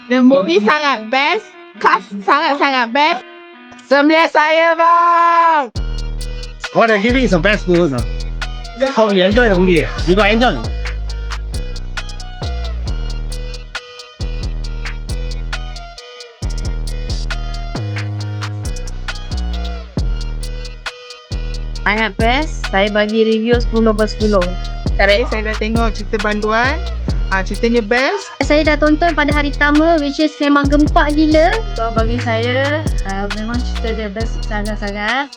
The movie sangat best. Cast sangat-sangat best. 9 saya bang. What are giving some best food? How you enjoy the movie? You got enjoy? Sangat best. Saya bagi review 10/10. Sekarang saya dah tengok cerita banduan. Ceritanya best. Saya dah tonton pada hari pertama, which is memang gempak gila. So bagi saya memang cerita dia best sangat-sangat.